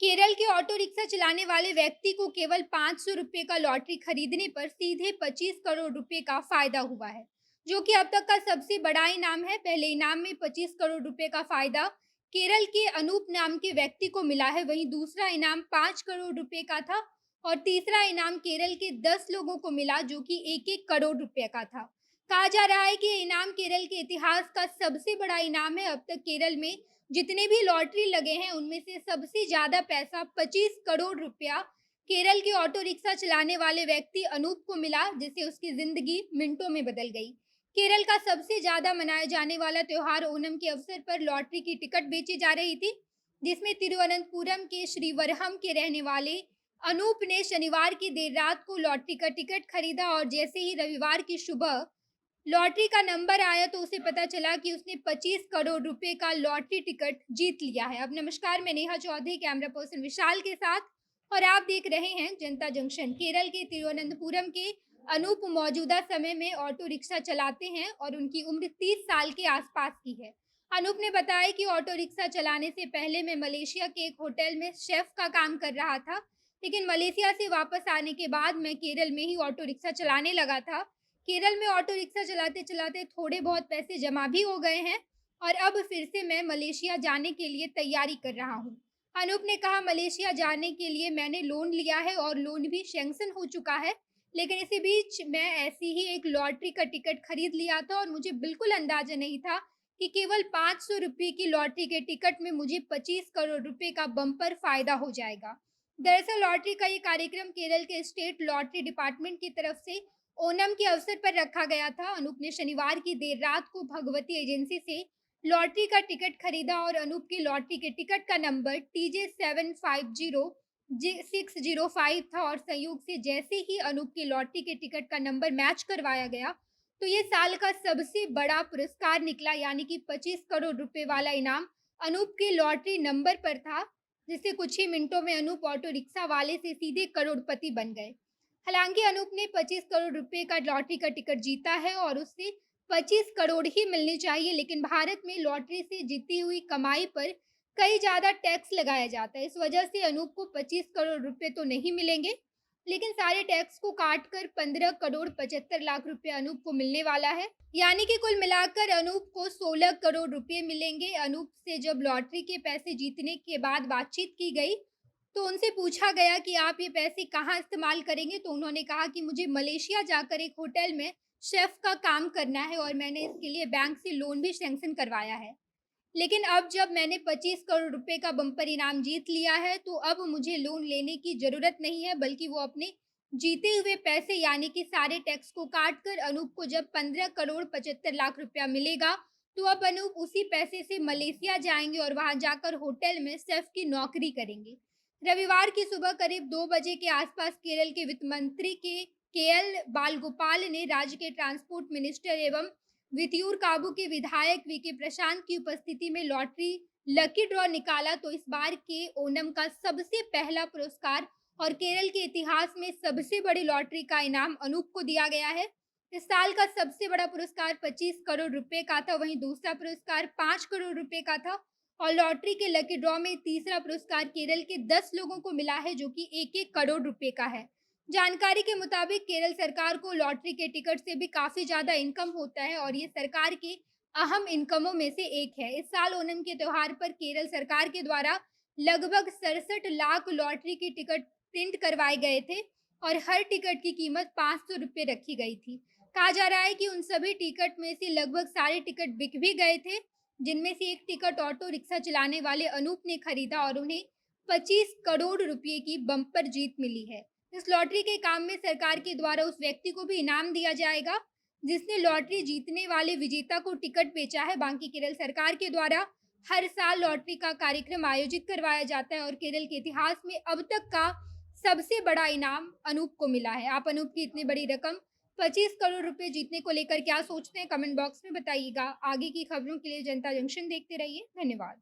केरल के auto rickshaw चलाने वाले व्यक्ति को केवल 500 रुपये का लॉटरी खरीदने पर सीधे 25 करोड़ रुपए का फायदा हुआ है, जो कि अब तक का सबसे बड़ा इनाम है। पहले इनाम में 25 करोड़ रुपए का फायदा केरल के अनूप नाम के व्यक्ति को मिला है। वहीं दूसरा इनाम 5 करोड़ रुपए का था और तीसरा इनाम केरल के 10 लोगों को मिला, जो कि 1-1 करोड़ रुपए का था। कहा जा रहा है कि ये इनाम केरल के इतिहास का सबसे बड़ा इनाम है। अब तक केरल में जितने भी लॉटरी लगे हैं उनमें से सबसे ज्यादा पैसा 25 करोड़ रुपया केरल के ऑटो रिक्शा चलाने वाले व्यक्ति अनूप को मिला, जिससे उसकी जिंदगी मिनटों में बदल गई। केरल का सबसे ज्यादा मनाया जाने वाला त्योहार ओणम के अवसर पर लॉटरी की टिकट बेची जा रही थी, जिसमें तिरुवनंतपुरम के श्रीवरहम के रहने वाले अनूप ने शनिवार की देर रात को लॉटरी का टिकट खरीदा और जैसे ही रविवार की सुबह लॉटरी का नंबर आया तो उसे पता चला कि उसने 25 करोड़ रुपए का लॉटरी टिकट जीत लिया है। अब नमस्कार, मैं नेहा चौधरी कैमरा पर्सन विशाल के साथ और आप देख रहे हैं जनता जंक्शन। केरल के तिरुवनंतपुरम के अनूप मौजूदा समय में ऑटो रिक्शा चलाते हैं और उनकी उम्र 30 साल के आसपास की है। अनूप ने बताया कि ऑटो रिक्शा चलाने से पहले मैं मलेशिया के एक होटल में शेफ का काम कर रहा था, लेकिन मलेशिया से वापस आने के बाद मैं केरल में ही ऑटो रिक्शा चलाने लगा था। केरल में ऑटो रिक्शा चलाते-चलाते थोड़े बहुत पैसे जमा भी हो गए हैं और अब फिर से मैं मलेशिया जाने के लिए तैयारी कर रहा हूँ। अनूप ने कहा, मलेशिया जाने के लिए मैंने लोन लिया है और लोन भी सैंक्शन हो चुका है, लेकिन इसी बीच मैं ऐसी ही एक लॉटरी का टिकट खरीद लिया था और मुझे बिल्कुल अंदाजा नहीं था कि केवल 500 रुपये की लॉटरी के टिकट में मुझे 25 करोड़ रुपए का बम्पर फायदा हो जाएगा। दरअसल लॉटरी का ये कार्यक्रम केरल के स्टेट लॉटरी डिपार्टमेंट की तरफ से ओणम के अवसर पर रखा गया था। अनूप ने शनिवार की देर रात को भगवती एजेंसी से लॉटरी का टिकट खरीदा और अनूप की लॉटरी के टिकट का नंबर TJ750605 था और संयोग से जैसे ही अनूप की लॉटरी के टिकट का नंबर मैच करवाया गया, तो ये साल का सबसे बड़ा पुरस्कार निकला, यानी कि 25 करोड़ रुपए वाला इनाम अनूप के लॉटरी नंबर पर था, जिससे कुछ ही मिनटों में अनूप ऑटो रिक्शा वाले से सीधे करोड़पति बन गए। हालांकि अनूप ने 25 करोड़ रुपए का लॉटरी का टिकट जीता है और उससे 25 करोड़ ही मिलने चाहिए, लेकिन भारत में लॉटरी से जीती हुई कमाई पर कई ज्यादा टैक्स लगाया जाता है। इस वजह से अनूप को 25 करोड़ रुपए तो नहीं मिलेंगे, लेकिन सारे टैक्स को काटकर 15 करोड़ 75 लाख रुपए अनूप को मिलने वाला है। यानी कि कुल मिलाकर अनूप को 16 करोड़ रुपए मिलेंगे। अनूप से जब लॉटरी के पैसे जीतने के बाद बातचीत की गई तो उनसे पूछा गया कि आप ये पैसे कहाँ इस्तेमाल करेंगे, तो उन्होंने कहा कि मुझे मलेशिया जाकर एक होटल में शेफ का काम करना है और मैंने इसके लिए बैंक से लोन भी सैंक्शन करवाया है। लेकिन अब जब मैंने 25 करोड़ रुपए का बम्पर इनाम जीत लिया है, तो अब मुझे लोन लेने की ज़रूरत नहीं है, बल्कि वो अपने जीते हुए पैसे यानी कि सारे टैक्स को काट कर अनूप को जब 15 करोड़ 75 लाख रुपया मिलेगा, तो अब अनूप उसी पैसे से मलेशिया जाएँगे और वहाँ जाकर होटल में शेफ की नौकरी करेंगे। रविवार की सुबह करीब 2 बजे के आसपास केरल के वित्त मंत्री केएल बालगोपाल ने राज्य के ट्रांसपोर्ट मिनिस्टर एवं वित्तूर काबू के विधायक वीके प्रशांत की उपस्थिति में लॉटरी लकी ड्रॉ निकाला। तो इस बार के ओणम का सबसे पहला पुरस्कार और केरल के इतिहास में सबसे बड़ी लॉटरी का इनाम अनूप को दिया गया है। इस साल का सबसे बड़ा पुरस्कार 25 करोड़ रुपए का था, वहीं दूसरा पुरस्कार 5 करोड़ रुपए का था और लॉटरी के लकी ड्रॉ में तीसरा पुरस्कार केरल के 10 लोगों को मिला है, जो कि 1-1 करोड़ रुपए का है। जानकारी के मुताबिक केरल सरकार को लॉटरी के टिकट से भी काफी ज्यादा इनकम होता है और ये सरकार के अहम इनकमों में से एक है। इस साल ओणम के त्योहार पर केरल सरकार के द्वारा लगभग 67 लाख लॉटरी के टिकट प्रिंट करवाए गए थे और हर टिकट की कीमत 500 रुपये रखी गई थी। कहा जा रहा है कि उन सभी टिकट में से लगभग सारे टिकट बिक भी गए थे, जिनमें से एक टिकट ऑटो रिक्शा चलाने वाले अनूप ने खरीदा और उन्हें 25 करोड़ रुपए की बम्पर जीत मिली है। इस लॉटरी के काम में सरकार के द्वारा उस व्यक्ति को भी इनाम दिया जाएगा जिसने लॉटरी जीतने वाले विजेता को टिकट बेचा है। बाकी केरल सरकार के द्वारा हर साल लॉटरी का कार्यक्रम आयोजित करवाया जाता है और केरल के इतिहास में अब तक का सबसे बड़ा इनाम अनूप को मिला है। आप अनूप की इतनी बड़ी रकम 25 करोड़ रुपए जीतने को लेकर क्या सोचते हैं, कमेंट बॉक्स में बताइएगा। आगे की खबरों के लिए जनता जंक्शन देखते रहिए। धन्यवाद।